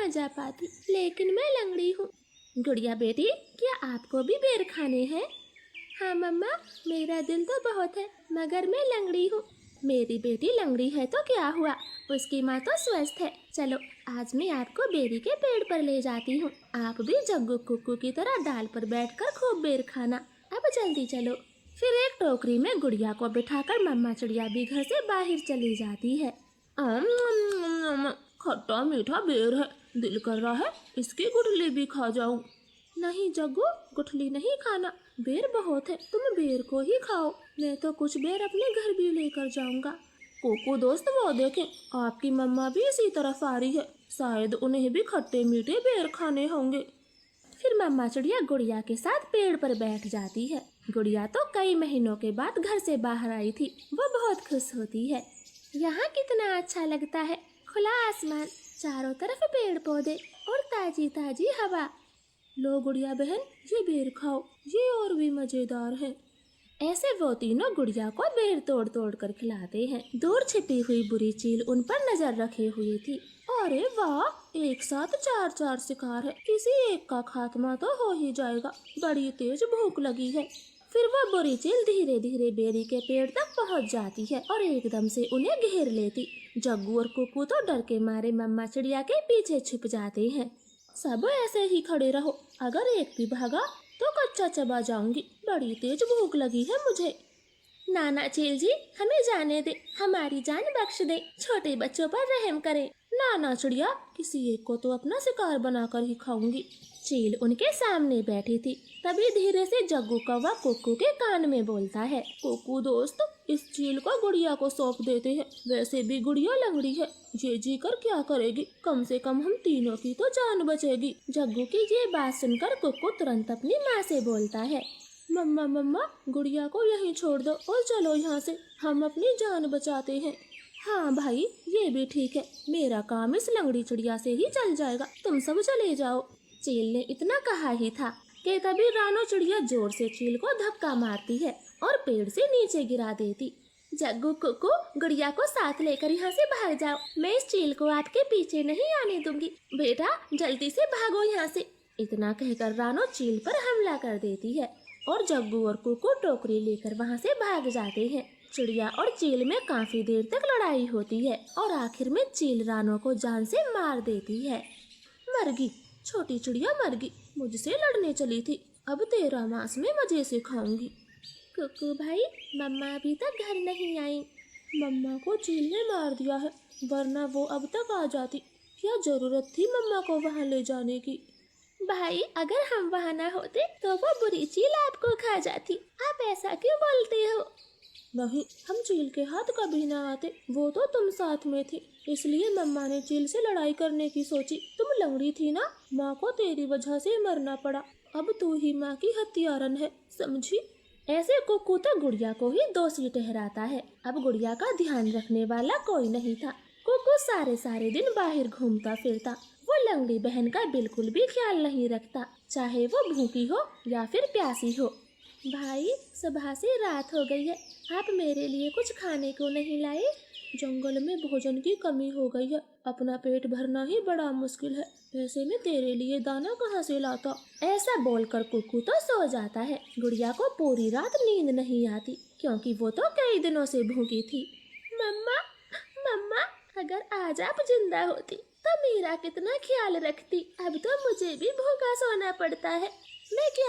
जा पाती, लेकिन मैं लंगड़ी हूँ। गुड़िया बेटी, क्या आपको भी बेर खाने हैं? हाँ मम्मा, मेरा दिल तो बहुत है, मगर मैं लंगड़ी हूँ। मेरी बेटी लंगड़ी है तो क्या हुआ, उसकी माँ तो स्वस्थ है। चलो आज मैं आपको बेरी के पेड़ पर ले जाती हूँ। आप भी जग्गू कुक्कू की तरह डाल पर बैठकर खूब बेर खाना। अब जल्दी चलो। फिर एक टोकरी में गुड़िया को बिठाकर मम्मा चिड़िया भी घर से बाहर चली जाती है। खट्टा मीठा बेर है, दिल कर रहा है इसकी गुठली भी खा जाऊं। नहीं जग्गू, गुठली नहीं खाना, बेर बहुत है, तुम बेर को ही खाओ। मैं तो कुछ बेर अपने घर भी लेकर जाऊंगा। कोको दोस्त, वो देखें, आपकी मम्मा भी इसी तरफ आ रही है, शायद उन्हें भी खट्टे मीठे बेर खाने होंगे। फिर मम्मा चिड़िया गुड़िया के साथ पेड़ पर बैठ जाती है। गुड़िया तो कई महीनों के बाद घर से बाहर आई थी, वो बहुत खुश होती है। यहाँ कितना अच्छा लगता है, खुला आसमान, चारों तरफ पेड़ पौधे और ताजी ताजी हवा। लो गुड़िया बहन, ये बेर खाओ, ये और भी मजेदार है। ऐसे वो तीनों गुड़िया को बेर तोड़ तोड़ कर खिलाते हैं। दूर छिपी हुई बुरी चील उन पर नजर रखे हुए थी। अरे वाह, एक साथ चार चार शिकार है, किसी एक का खात्मा तो हो ही जाएगा, बड़ी तेज भूख लगी है। फिर वो बुरी चील धीरे धीरे बेरी के पेड़ तक पहुंच जाती है और एकदम से उन्हें घेर लेती। जग्गू और कुक्कू तो डर के मारे मम्मा चिड़िया के पीछे छिप जाते हैं। सब ऐसे ही खड़े रहो, अगर एक भी भागा तो कच्चा चबा जाऊंगी, बड़ी तेज भूख लगी है मुझे। नाना चील जी, हमें जाने दे, हमारी जान बख्श दे, छोटे बच्चों पर रहम करें। नाना चिड़िया, किसी एक को तो अपना शिकार बनाकर ही खाऊंगी। चील उनके सामने बैठी थी। तभी धीरे से जग्गू कौवा कुक्कू के कान में बोलता है, कुक्कू दोस्त, इस चील को गुड़िया को सौंप देते हैं, वैसे भी गुड़िया लंगड़ी है, ये जी कर क्या करेगी, कम से कम हम तीनों की तो जान बचेगी। जग्गू की ये बात सुनकर कुक्कू तुरंत अपनी माँ से बोलता है, मम्मा मम्मा, गुड़िया को यहीं छोड़ दो और चलो यहाँ से, हम अपनी जान बचाते हैं। हाँ भाई, ये भी ठीक है, मेरा काम इस लंगड़ी चिड़िया से ही चल जाएगा, तुम सब चले जाओ। चील ने इतना कहा ही था कि तभी रानो चिड़िया जोर से चील को धक्का मारती है और पेड़ से नीचे गिरा देती। जग्गू कुक्कू, गुड़िया को साथ लेकर यहाँ से भाग जाओ, मैं इस चील को आपके पीछे नहीं आने दूंगी, बेटा जल्दी से भागो यहाँ से। इतना कहकर रानो चील पर हमला कर देती है और जग्गू और कुक्कू टोकरी लेकर वहाँ से भाग जाते हैं। चिड़िया और चील में काफी देर तक लड़ाई होती है और आखिर में चील रानो को जान से मार देती है। मरगी, छोटी चिड़िया मरगी, मुझसे लड़ने चली थी, अब तेरा मांस में मजे से खाऊंगी। कुक्कू भाई, मम्मा अभी तक घर नहीं आई। मम्मा को चील ने मार दिया है, वरना वो अब तक आ जाती, क्या जरूरत थी मम्मा को वहाँ ले जाने की। भाई, अगर हम वहाँ न होते तो वो बुरी चील आपको खा जाती, आप ऐसा क्यों बोलते हो? नहीं, हम चील के हाथ कभी ना आते, वो तो तुम साथ में थी, इसलिए मम्मा ने चील से लड़ाई करने की सोची। तुम लंगड़ी थी ना, माँ को तेरी वजह से मरना पड़ा, अब तू ही माँ की हत्यारन है, समझी? ऐसे कुक्कू तो गुड़िया को ही दोषी ठहराता है। अब गुड़िया का ध्यान रखने वाला कोई नहीं था। कुक्कू सारे सारे दिन बाहर घूमता फिरता, वो लंगड़ी बहन का बिल्कुल भी ख्याल नहीं रखता, चाहे वो भूखी हो या फिर प्यासी हो। भाई, सुबह से रात हो गई है, आप मेरे लिए कुछ खाने को नहीं लाए? जंगल में भोजन की कमी हो गई है, अपना पेट भरना ही बड़ा मुश्किल है, ऐसे में तेरे लिए दाना कहाँ से लाता? ऐसा बोलकर कुक्कू तो सो जाता है। गुड़िया को पूरी रात नींद नहीं आती, क्योंकि वो तो कई दिनों से भूखी थी। मम्मा मम्मा, अगर आज आप जिंदा होती तो मेरा कितना ख्याल रखती, अब तो मुझे भी भूखा सोना पड़ता है, मैं क्या